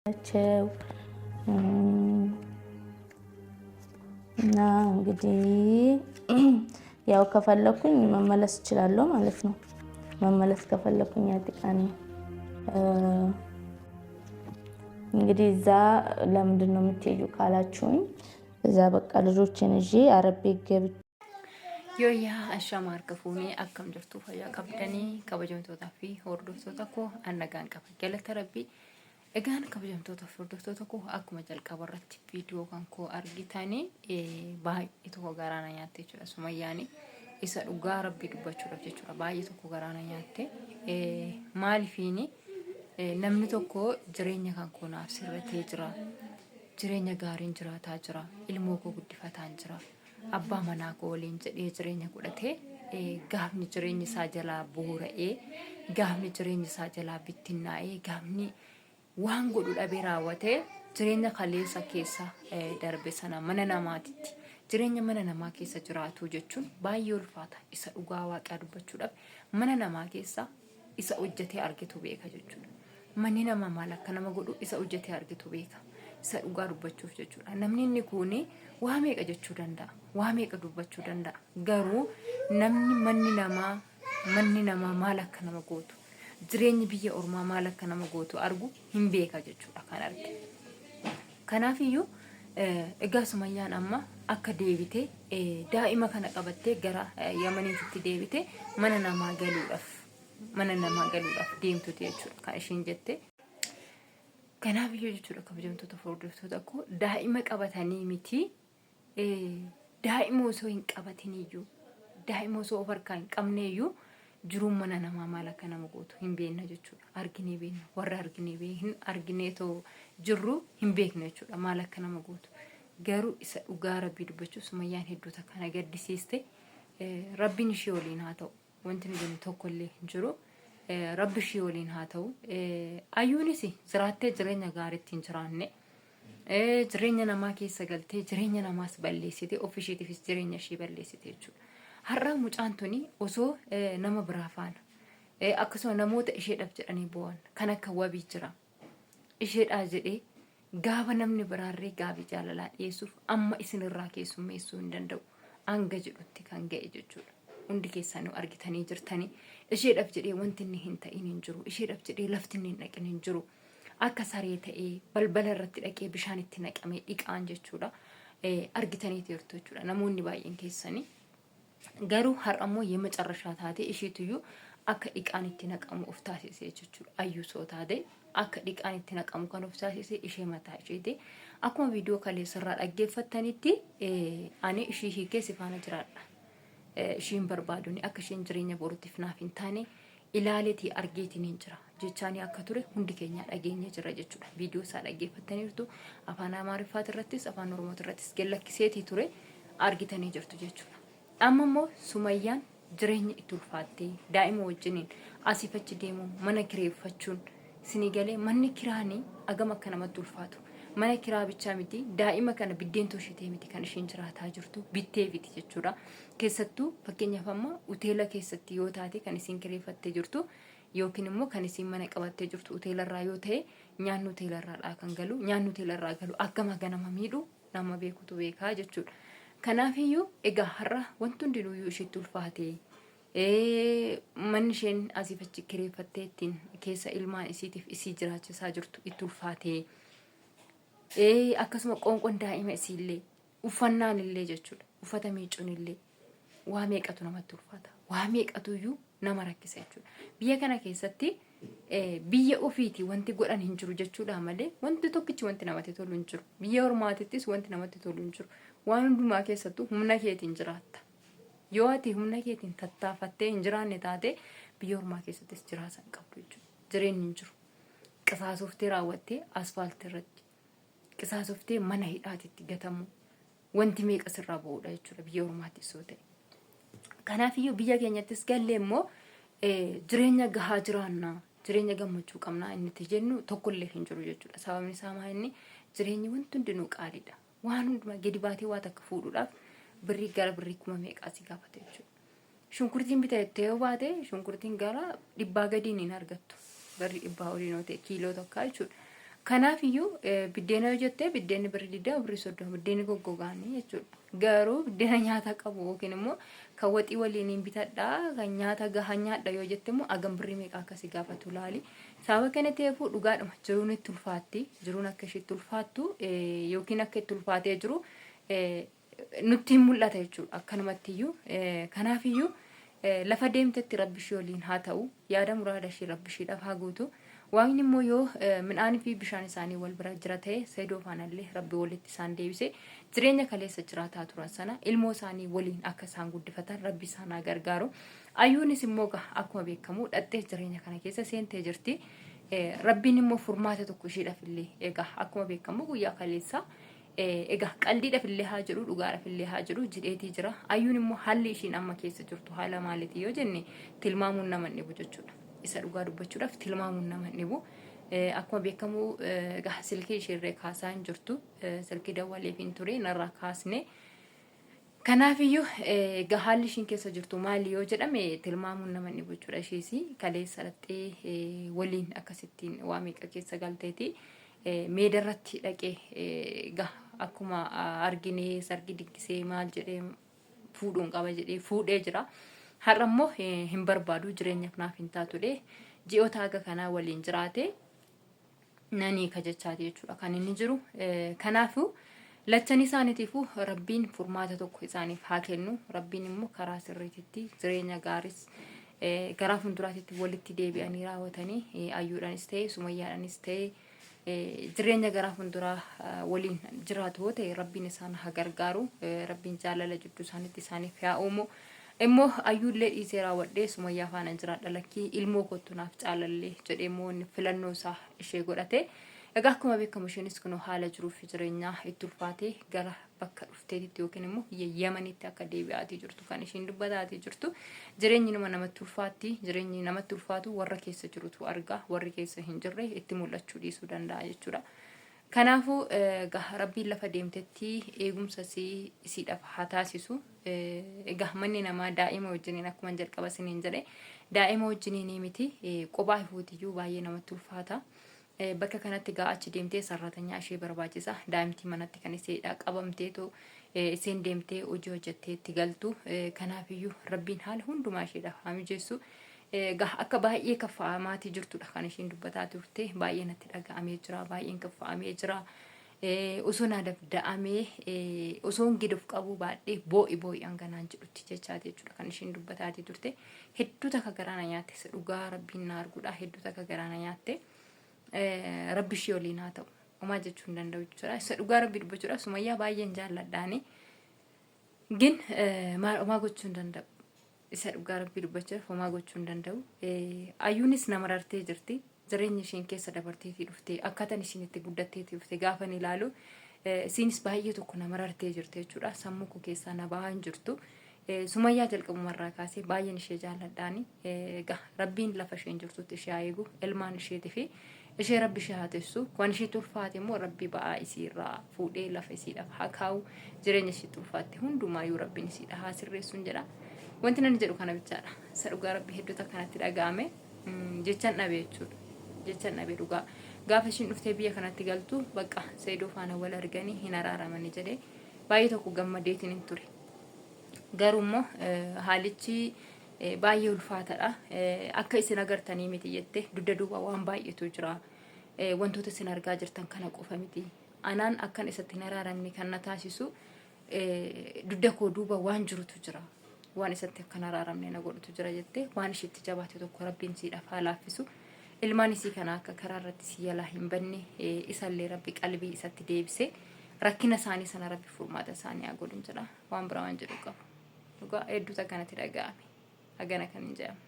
ናቸው እና እንግዲህ ያው ከፈለኩኝ መመለስ እችላለሁ ማለት ነው። መመለስ ከፈለኩኝ አጥቃኔ እንግዲህ እዛ ለምንድን ነው የምትሄጂው ካላችሁኝ እዛ በቃ ልጆችን እጂ አረብ ገብቼ ዮያ አሻማር ከፉኔ አከም ጅርቱ ፈያ ቀብደኒ ከበጀምቶታ ፊ ሆርዶፍቶታ ኮ አነጋን ቀበ ገለተ ረቢ egaan kabajamtoota furdiftoota koo akkuma jalqaba irratti viidiyoo kan koo argitanii baay'ee tokko garaana nyaatte jechuudha. Sumayyaani isa dhugaa rabbii dubbachuudhaaf jechuudha. Baay'ee tokko garaana nyaatte maalifiini namni tokko jireenya kan koo naaf sirratee jira. Jireenya gaariin jiraataa jira. Ilmoo koo guddifataan jira. Abbaa manaa koo waliin jedhee jireenya godhatee gaafni jireenya isaa jalaa buura'ee gaafni jireenya isaa jalaa bittinnaa'ee gaafni waan godhu dhabee raawwatee jireenya kaleessa keessa darbe sana mana namaatitti jireenya mana namaa keessa jiraatu jechuun baay'ee ulfaata. Isa dhugaa waaqaa dubbachuudhaaf mana namaa keessa isa hojjetee argitu beeka jechuudha. Manni namaa maal akka nama godhu isa hojjetee argitu beeka. Isa dhugaa dubbachuuf jechuudha. Namni inni kuuni waa meeqa jechuu danda'a? Waa meeqa dubbachuu danda'a? Garuu namni manni namaa maal akka nama gootu jireenyi biyya ormaa maal akka nama gootu argu hin beeka jechuudha kan arge. Kanaafiyyuu egaa Sumayyaan amma akka deebite daa'ima kana qabattee gara Yamaniitti deebite mana namaa galuudhaaf deemtuti jechuudha kan ishiin jette. Kanaafiyyuu jechuudha kabajamtoota furdiftoota koo daa'ima qabatanii miti daa'ima osoo hin qabatiniyyuu daa'ima osoo of harkaa hin qabneeyyuu jiruun mana namaa maal akka nama gootu hin beekna jechuudha. Arginee beekna warra arginee too jirru hin beekna jechuudha maal akka nama gootu. Garuu isa dhugaa rabbii dubbachuuf Sumayyaan hedduuta kana gaddisiiste rabbiin ishee waliin haa ta'u wanti nu jennu tokkollee hin jiru. Rabbi ishee waliin haa ta'u ayyuunis jiraattee jireenya gaariitti hin jiraanne jireenya namaa keessa galtee jireenya namaas balleessite ofisheetiifis jireenya ishee balleessite jechuudha. Har'a mucaan tuni osoo nama biraa faana akkasuma namoota isheedhaaf jedhanii bu'an kan akka wabii jira. Isheedhaa jedhee gaafa namni biraarree gaabii jaalalaa dhiyeessuuf amma isinirraa keessummeessuu hin danda'u. Hanga jedhutti kan ga'e jechuudha. Hundi keessanuu argitanii jirtanii isheedhaaf jedhee wanti inni hin ta'in hin jiru. Isheedhaaf jedhee lafti inni hin dhaqin hin jiru. Akka saree ta'ee balbala irratti dhaqee bishaan itti naqamee dhiqaan jechuudha. Argitanii jirtu jechuudha. Namoonni baay'een keessanii garuu har'ammoo የመጨረሻ ታቴ እሺቱዩ akka dhiqaan itti naqamu of taasisee jechuudha. Ayyuu soo taate akka dhiqaan itti naqamu kan of taasisee ishee mataa isheeti. Akkuma viidiyoo kaleessarraa dhaggeeffattanitti ani ishii hiikee si faana jiraadha. Ishiin barbaaduuni akka isheen jireenya boruutiif naaf hin taane ilaaleetii argeetiin hin jira. Jechaanii akka ture hundi keenya dhageenye jira jechuudha. Viidiyoo isaa dhaggeeffattaniirtu afaan Amaariffaatiirrattis afaan Oromootiirrattis gallakkiseetii ture argitanii jirtu jechuudha. Amma immoo Sumayyaan jireenya itti ulfaattee daa'ima wajjiniin asiif achi deemuun mana kireeffachuun sinii galee manni kiraanii agam akka namatti ulfaatu mana kiraa bichaa miti daa'ima kana biddeen toshitee miti kan ishiin jiraataa jirtu bitteefiti jechuudha. Keessattuu fakkeenyaaf amma hoteela keessatti yoo taate kan isiin kireeffattee jirtu yookiin immoo kan isiin mana qabattee jirtu hoteelarraa yoo ta'e nyaanni hoteelarraa kan galu nyaanni hoteelarraa galu akkama ganama miidhu nama beekutu beekaa jechuudha. Kanaafiyyuu egaa har'a wanti hundinuyyuu isheetti ulfaatee manni isheen asiif achi kireeffattee ittiin keessa ilmaan isiitiif isii jiraachisaa jirtu itti ulfaatee akkasuma qoonqoon daa'ima isiillee uffannaan illee jechuudha. Uffata miicuun illee waa meeqatu namatti ulfaata. Waa meeqatuyyuu nama rakkisa jechuudha. Biyya kana keessatti biyya ofiitii wanti godhan hin jiru jechuudha malee wanti tokkichi wanti namatti tolu hin jiru. Biyya ormaatittis wanti namatti tolu hin jiru. Waan hundumaa keessattuu humna keetiin jiraatta. Yoo ati humna keetiin tattaafattee hin jiraanne taate biyya ormaa keessattis jiraatan qabdu jechuudha. Jireenyi hin jiru. Qisaasoftee raawwattee asfaaltii irratti qisaasoftee mana hidhaatitti gatamu wanti meeqa sirraa ba'uudha jechuudha biyya ormaattis yoo ta'e. Kanaafiyyuu biyya keenyattis gallee immoo jireenya gahaa jiraannaa jireenya gammachuu qabnaa inni itti jennu tokkollee hin jiru jechuudha. Sababni isaa maa inni jireenyi wanti hundinuu qaaliidha. Waan hundumaa gadi baatee waa takka fuudhuudhaaf birrii gara birrii kuma meeqaa si gaafata jechuudha. Shunkurtiin bitattee yoo baate shunkurtiin gara 100 gadiin hin argattu. Birrii 100 olii noo ta'e kiiloo tokko jechuudha. Kanaafiyyuu biddeena yoo jettee biddeenni birrii 20 birrii 30 biddeenni goggogaanii jechuudha. Garuu biddeena nyaata qabu yookiin immoo kan waxii waliin bitadhaa kan nyaata gahaa nyaadha yoo jette immoo agam birrii meeqa akkasii gaafatu laali. Sababa kana ta'eefuu dhugaadhuma jiruun itti ulfaatti jiruun akka isheetti ulfaattu yookiin akka itti ulfaatee jiru nutti hin mul'ata jechuudha. Akkanumattiyyuu kanaafiyyuu lafa deemtetti rabbishii waliin haa ta'u yaada muraada ishee rabbishiidhaaf haa guutu. Waaqni immoo yoo midhaanii fi bishaan isaanii wal bira jira ta'e Saidoo faanallee rabbi walitti isaan deebisee jireenya kaleessa jiraataa turan sana ilmoo isaanii waliin akka isaan guddifatan rabbi isaan haa gargaaru. Ayyuunis immoo akkuma beekamu dhattee jireenya kana keessa seentee jirti. Rabbiin immoo furmaata tokko isheedhaaf illee egaa akkuma beekamu guyyaa kaleessa egaa qaldiidhaaf illee haa jedhu dhugaadhaaf illee haa jedhu jidheetii jira. Ayyuun immoo haalli ishiin amma keessa jirtu haala maaliitii yoo jenne tilmaamuun nama hin dhibu jechuudha. Isa dhugaa dubbachuudhaaf tilmaamuun nama hin dhibu. Akkuma beekamu silkii isheerree kaasaa hin jirtu. Silkii dawwaleef hin ture narraa kaasne. Kanaafiyyuu haalli ishiin keessa jirtu maali yoo jedhame tilmaamuun nama hin dhibu jechuudha. Ishees kaleessa dhattee waliin akkasittiin waa meeqa keessa galteeti. Meedarratti dhaqee akkuma arginee sargi diggisee maal jedhee fuudhuun qaba jedhee fuudhee jira. Har'a immoo hin barbaadu jireenyaaf naaf hin taatudha. Ji'oota haga kanaa waliin jiraate nanii kajachaati jechuudha kan inni jiru. Kanaafuu lachan isaaniitiifuu rabbiin furmaata tokko isaaniif haa kennu. Rabbiin immoo karaa sirriitti jireenya gaaris garaa fuulduraatti walitti deebi'anii raawwatanii ayyuudhaanis ta'e sumayyaadhaanis ta'e jireenya garaa fuulduraa waliin jiraatu yoo ta'e rabbiin isaan haa gargaaru. Rabbiin jaalala jidduu isaaniitti isaaniif haa uumu. Immoo ayyuullee dhiisee raawwadhee sumayyaa faana jiraadha lakkii ilmoo kottu naaf caalallee jedhee immoo filannoo isaa ishee godhate. Egaa akkuma beekamu isheenis kunoo haala jiruuf jireenyaa itti ulfaatee gara bakka dhufteetitti yookiin immoo Yemenitti akka deebi'aatii jirtu kan ishiin dubbataatii jirtu. Jireenyi namatti ulfaatti jireenyi namatti ulfaatu warra keessa jirutu argaa warri keessa hin jirre itti mul'achuu dhiisuu danda'a jechuudha. Kanaafuu rabbiin lafa deemtetti eegumsa isiidhaaf haa taasisu. Egaa manni namaa daa'ima wajjiniin akkuma jalqaba isiniin jedhe daa'ima wajjiniin miti qophaa ifuutiyyuu baay'ee namatti ulfaata. Bakka kanatti achi deemtee sararatanyaa ishee barbaachisa. Daa'imti manatti kan iseedha qabamteetu iseen deemtee hojii hojjettee itti galtu. Kanaafiyyuu rabbiin haala hundumaa isheedhaaf haa mijeessu. Akka baay'ee kaffa'amaatii jirtudha kan ishiin dubbataa turte baay'ee natti dhaga'amee jira baay'een kaffa'amee jira. Osoo na dabda'amee osoon giduuf qabu baadhee boo'i hanganaan jedhutti jechaati jechuudha kan ishiin dubbataatii turte. Hedduu takka garaana nyaatte dhugaa rabbiin na arguudha hedduu takka garaana nyaatte rabbi ishee waliin haa ta'u homaa jechuu hin danda'u jechuudha. Isa dhugaa rabbi dubbachuudha sumayyaa baay'een jaalladhaani gin homaa gochuu hin danda'u. Isa dhugaa rabbi dubbachuudhaaf homaa gochuu hin danda'u. Ayyuunis nama rartee jirti. Jireenya isheen keessa dabarteetii dhuftee akkaataan isheen itti guddatteetii dhuftee gaafa ni ilaalu isiinis baay'ee tokko nama rartee jirti jechuudha. Sammuu koo keessaa na bahaa hin jirtu. Sumayyaa jalqabumarraa kaasee baay'een ishee jaalladhaani. Rabbiin lafa isheen jirtutti ishee haa eegu ilmaan isheetii fi ishee rabbi ishee haa teessu. Waan ishee tulfaate immoo rabbi ba'aa isiirraa fuudhee lafa isiidhaaf haa kaa'u. Jireenya ishee tulfaatte hundumaayyuu rabbiin isiidha haa sirreessuun jedha. Wanti nan jedhu kana bichaadha. Isa dhugaa rabbi hedduu akkanatti dhaga'ame jechaan dhabe jechuudha. Jechaan dhabe dhugaa. Gaafa ishiin dhuftee biyya kanatti galtu bakka Saidoo faana wal arganii hin araaramanii jedhee baay'ee tokko gammadeetiin hin ture. Garuu immoo haalichi baay'ee ulfaataadha. Akka isin agartanii miti jette dugda duuba waan baay'eetu jira. Wantoota isin argaa jirtan kana qofa miti. Anaan akkan isatti hin araaramne kan na taasisu dugda koo duuba waan jirutu jira. Waan isatti akkan araaramne na godhutu jira jette waan isheetti jabaate tokko rabbiin siidhaaf haa laaffisu. Ilmaan isii kana akka karaa irratti si yalaa hin banne isallee rabbi qalbii isatti deebise rakkina isaanii sana rabbi furmaata isaanii haa godhu jedha waan biraa waan jedhu qabu. Dhugaa hedduu kanatti dhaga'ame hagana kan hin jedhamu.